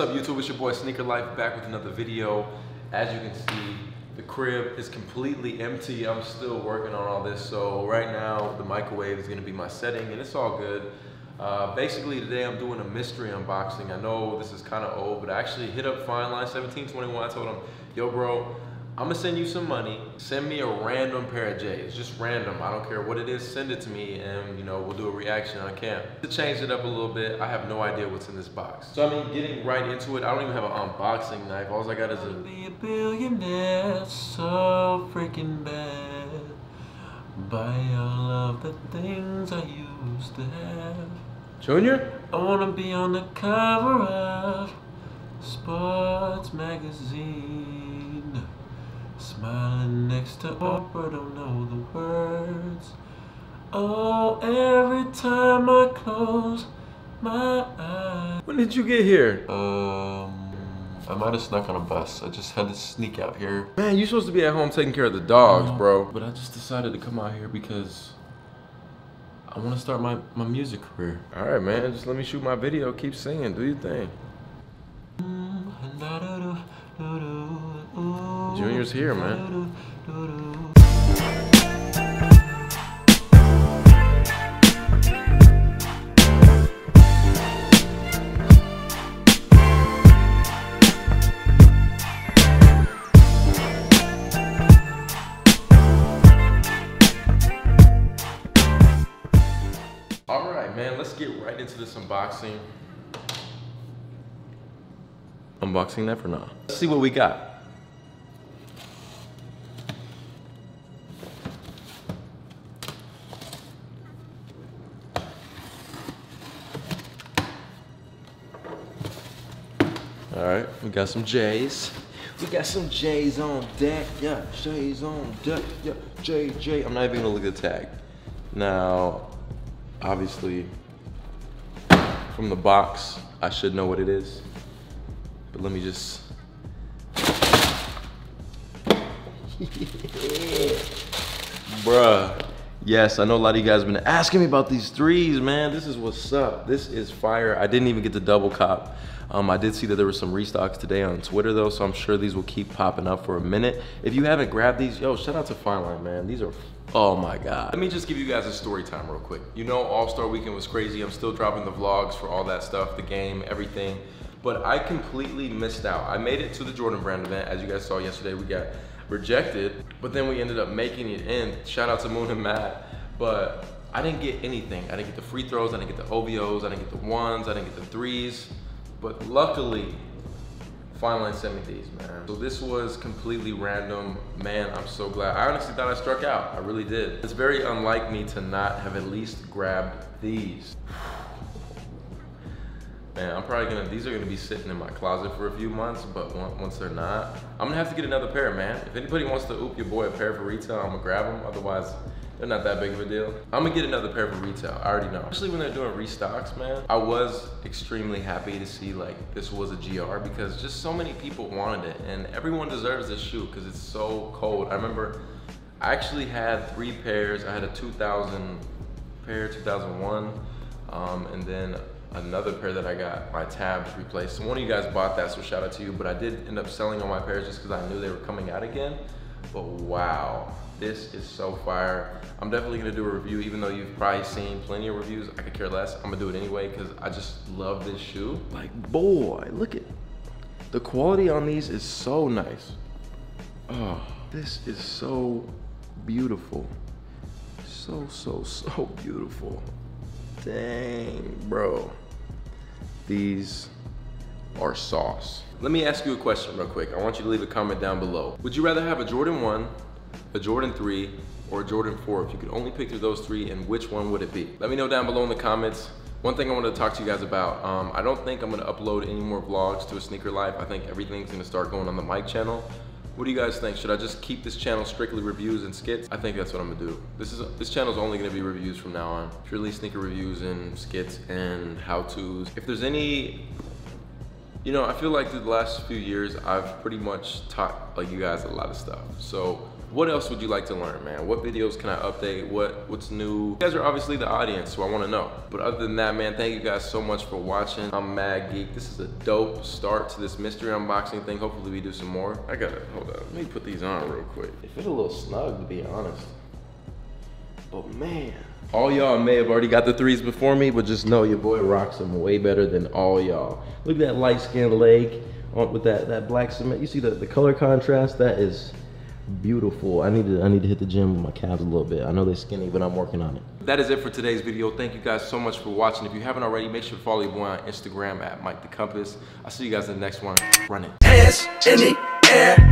What's up YouTube, it's your boy Sneaker Life back with another video. As you can see, the crib is completely empty. I'm still working on all this. So right now the microwave is gonna be my setting and it's all good. Basically today I'm doing a mystery unboxing. I know this is kind of old, but I actually hit up Fine Line 1721. I told him, yo bro, I'm gonna send you some money. Send me a random pair of J's, just random. I don't care what it is, send it to me and you know, we'll do a reaction on cam. To change it up a little bit, I have no idea what's in this box. So I mean, getting right into it, I don't even have an unboxing knife. All I got is a... Be a billionaire, so freaking bad. Buy all of the things I used to have. Junior? I wanna be on the cover of Sports Magazine. Smiling next to Oprah, don't know the words. Oh, every time I close my eyes. When did you get here? I might have snuck on a bus. I just had to sneak out here. Man, you're supposed to be at home taking care of the dogs, bro. But I just decided to come out here because I want to start my music career. All right, man, just let me shoot my video. Keep singing, do your thing. Junior's here, man. All right, man, let's get right into this unboxing. Unboxing that for now. Let's see what we got. All right, we got some J's. We got some J's on deck, yeah, J's on deck, yeah, J. I'm not even gonna look at the tag. Now, obviously, from the box, I should know what it is. But let me just... Bruh. Yes, I know a lot of you guys have been asking me about these threes, man. This is what's up. This is fire. I didn't even get the double cop. I did see that there were some restocks today on Twitter though, so I'm sure these will keep popping up for a minute. If you haven't grabbed these, yo, shout out to Fine Line, man. These are, oh my God. Let me just give you guys a story time real quick. You know, All-Star Weekend was crazy. I'm still dropping the vlogs for all that stuff, the game, everything. But I completely missed out. I made it to the Jordan Brand event. As you guys saw yesterday, we got rejected, but then we ended up making it in. Shout out to Moon and Matt. But I didn't get anything. I didn't get the free throws, I didn't get the OVOs, I didn't get the ones, I didn't get the threes. But luckily, Fine Line sent me these, man. So this was completely random. Man, I'm so glad. I honestly thought I struck out. I really did. It's very unlike me to not have at least grabbed these. Man, I'm probably gonna, these are gonna be sitting in my closet for a few months, but once they're not, I'm gonna have to get another pair, man. If anybody wants to oop your boy a pair for retail, I'm gonna grab them. Otherwise, they're not that big of a deal. I'm gonna get another pair for retail, I already know. Especially when they're doing restocks, man. I was extremely happy to see like this was a GR because just so many people wanted it and everyone deserves this shoe because it's so cold. I remember I actually had 3 pairs. I had a 2000 pair, 2001, and then another pair that I got my tabs replaced. So one of you guys bought that, so shout out to you, but I did end up selling all my pairs just because I knew they were coming out again. But wow, this is so fire. I'm definitely gonna do a review, even though you've probably seen plenty of reviews. I could care less. I'm gonna do it anyway because I just love this shoe. Like, boy, look at the quality on these is so nice. Oh, this is so beautiful. So beautiful. Dang, bro. These are sauce. Let me ask you a question real quick. I want you to leave a comment down below. Would you rather have a Jordan 1, a Jordan 3, or a Jordan 4? If you could only pick through those 3, and which one would it be? Let me know down below in the comments. One thing I wanted to talk to you guys about, I don't think I'm gonna upload any more vlogs to a Sneaker Life. I think everything's gonna start going on the Mike channel. What do you guys think? Should I just keep this channel strictly reviews and skits? I think that's what I'm gonna do. This channel's only gonna be reviews from now on. Purely sneaker reviews and skits and how-tos. If there's any, you know, I feel like through the last few years, I've pretty much taught like you guys a lot of stuff. So What else would you like to learn, man? What videos can I update? What's new? You guys are obviously the audience, so I want to know. But other than that, man, thank you guys so much for watching. I'm Mad Geek. This is a dope start to this mystery unboxing thing. Hopefully we do some more. Hold up, let me put these on real quick. It feels a little snug, to be honest. But man, all y'all may have already got the threes before me, but just know your boy rocks them way better than all y'all. Look at that light skinned leg with that black cement. You see the color contrast? That is beautiful. I need to hit the gym with my calves a little bit. I know they're skinny, but I'm working on it. That is it for today's video. Thank you guys so much for watching. If you haven't already, make sure to follow your boy on Instagram at Mike the Compass. I'll see you guys in the next one. Run it. Hands in the air.